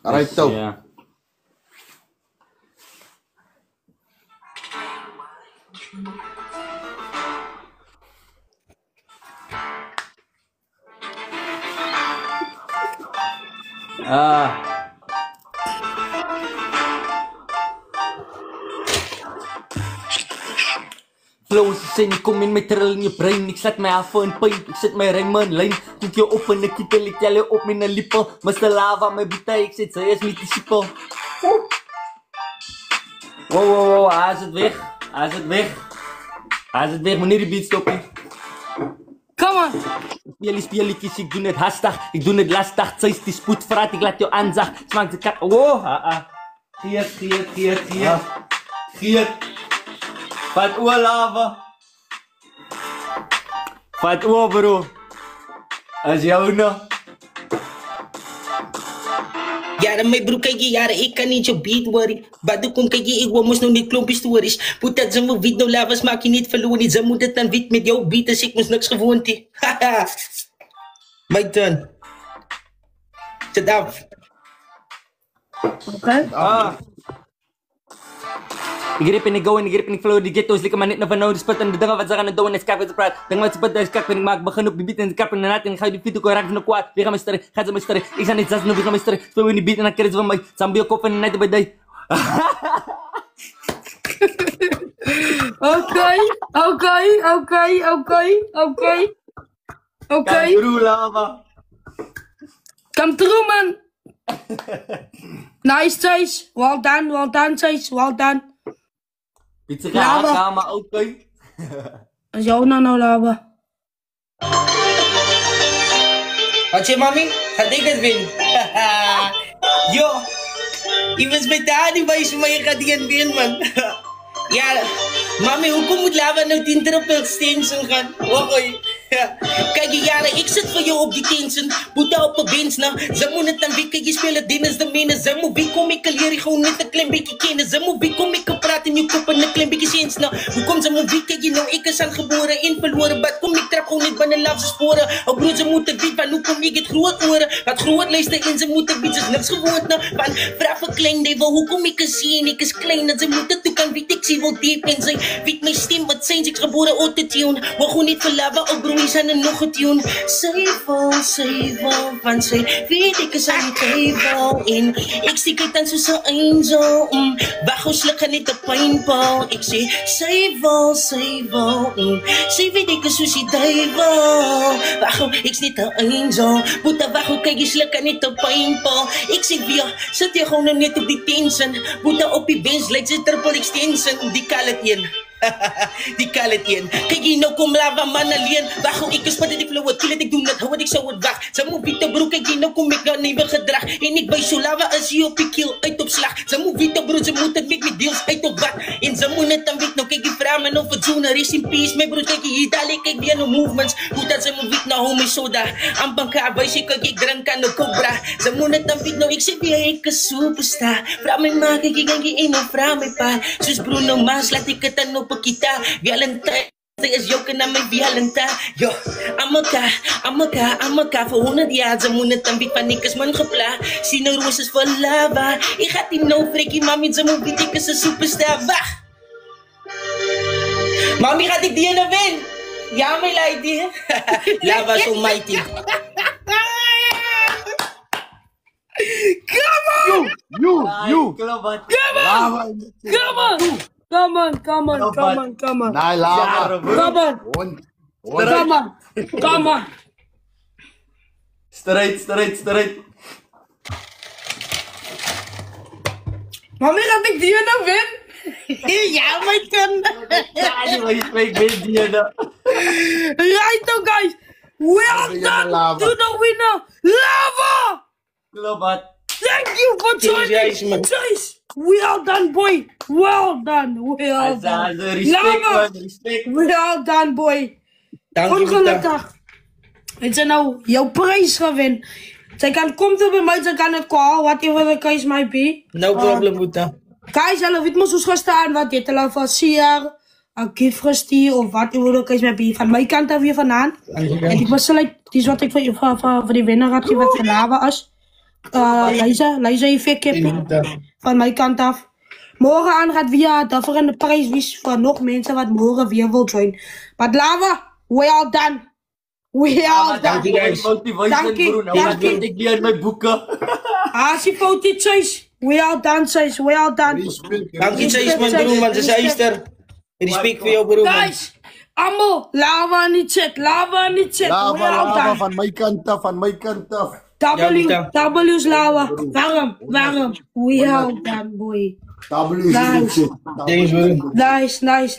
Alright, toe. Yeah. Flow is in, kom in met trill in je brein. Ik zet mij af in pijn, ik zet mijn ring in lijn. Koek je op en ik kiepel, ik tel je op met een lippen. Mr. Lava, mijn bita, ik zit ze eerst met die sippel. Wow, hij is het weg. Hij is het weg, meneer die beat stoppen. Come on! Spielie, ik doe het hastig, ik doe het lastig. Zij is die spoedvraat, ik laat jou aanzag. Smaakt de kat, wow, Gier. Vat oor lava. Vat oor bro. As jou nou. Jaren mijn broek kijk je jaren, ik kan niet je beat worry. Badu kom kijk je, ik wil moest nog niet klompjes stories. Put dat ze me wit nou lavas, maak je niet verloren. Ze moet het dan wit met jou beat, dus ik moest niks gewoon te. Haha. My turn. Zet af. Oké. Ik grip en ik go en ik grip en ik flow die ghetto's. Likken maar net naar van nou, die sput en de dingen wat ze gaan doen en skap en ze praat. Denk wat ze put, skap en ik maak begin op die beat en ze kap en naad en ik ga je die fiets ook raak van de kwaad. Wie gaan mij sterren, gaat ze mij sterren. Ik sta niet zelfs, wie gaan mij sterren. Speel in die beat en dan krijgen ze van mij. Sam bij je kop en net bij die. Oké. Broer lava. Come through, man. Nice, Chase. Well done, Chase. Well done. Pizza maar oké. Dat is jou nou, lava. Wat je mami? Gaat ik het winnen? Yo, je was met haar die wijs maar je gaat die aan winnen man. Ja, mami, hoe moet lava nou 10 druppels tension gaan? Hoi. Kijk je jaren, ik zit voor jou op die tension. Boeta op een bench nou. Ze moet het dan wikken, je speelt het is de menen. Ze moet wie kom ik leer je gewoon net een klein beetje kennen. Ze moet wie kom ik praten in je kop en een klein beetje zins nou. Hoe komt ze moet wie kijk je nou, ik is aan geboren in verloren. Bad kom ik trap gewoon niet bij de laatste sporen. Oh broer, ze moeten weten van hoe kom ik het groot horen. Wat groot luister in, ze moeten weten, is niks gewoon nou. Van vraag voor klein devil, hoe kom ik zien? Ik is klein, dat ze moeten toe kan weet ik zie wel diep in zijn. Weet mijn stem, wat zijn ze geboren autotune. We gewoon niet verlaven, oh broer. Is aan nog het tune. Save van zij weet ik is aan die table in. Ik stiek het aan zo'n angel. Wacht hoe slik gaan niet de pijnbal. Ik zeg save. Zij weet ik is zo'n die duivel. Wacht hoe ik stiek de angel. Boeta wacht hoe kijk je slik gaan niet de pijnbal. Ik zeg weer, zit je gewoon net op die tension. Boeta op die bench lijkt ze triple extension. Die kal het in. Die kal het in. Kijk je nou kom lava man alleen. Wacht hoe ik is wat ik flow het kill het ik doe net hoe ik zou het wacht. Ze moet weten bro kijk je nou kom ik nou nieuwe gedrag. En ik bij zo lava als je op je kill uit op slag. Ze moet weten bro ze moet het met deals uit op wat. En ze moet net dan weten nou kijk je vraag me nou voor zoenen. Rest in peace mijn bro kijk je hier dadelijk kijk weer no movements. Hoe dat ze moet weten nou homie soda. Aan banka bij ze kijk ik drank aan de cobra. Ze moet net dan weten nou ik zeg weer ik is superstar. Vraag me maar kijk ik denk je een of vraag me pa. Zus Bruno Mars laat ik het dan op kita Valentine is jokken naar mijn Valentine. Yo, Amaka voor 100 jaar. Ze moet het dan wie van ik is man gepla. Zie nou roos is voor lava. Ik ga die nou freaky mami. Ze moet weet ik is een superstar. Wacht. Mami gaat ik die nou win? Ja, mijn lijkt die. Lava is almighty. Come on! You! Come on! Nee, lava. Come on! Straight. Mami, gaat ik die nou win? Ja, mijn kind. Ja, die wil je twee win die nou. Right now, guys. Well done to the winner, Lava. Klopt. Thank you for joining. Chase. Well done, boy. Well done. Respect. Well done, boy. Ongelukkig. Het is nou jouw prijs gewin. Zij kan komen bij mij, zij kan het call, whatever the case might be. No problem, Boeta. Guys, hulle weet mos ons gestaan wat dit hulle van Sier, 'n gift gestuur of whatever the case might be. Van my kant af weer vandaan. En ik besluit, dis wat ek vir die wenner had gegee wat vir Lava is. Liza effect heb van mijn kant af. Morgen aan gaat via de veranderde prijswis van nog mensen wat morgen weer wil join. Maar Lava, we all done. We all done. Dank je aan mijn boeken. Als fout dit says, we all done says, we all done. Dank je says man broer man, ze zei er. Respect voor jou broer man. Guys, allemaal, Lava niet chat, Lava niet chat. We all done. Van mijn kant af, van mijn kant af. W's Lava. Waarom? We all done boy. W is Nice. dit. Nice.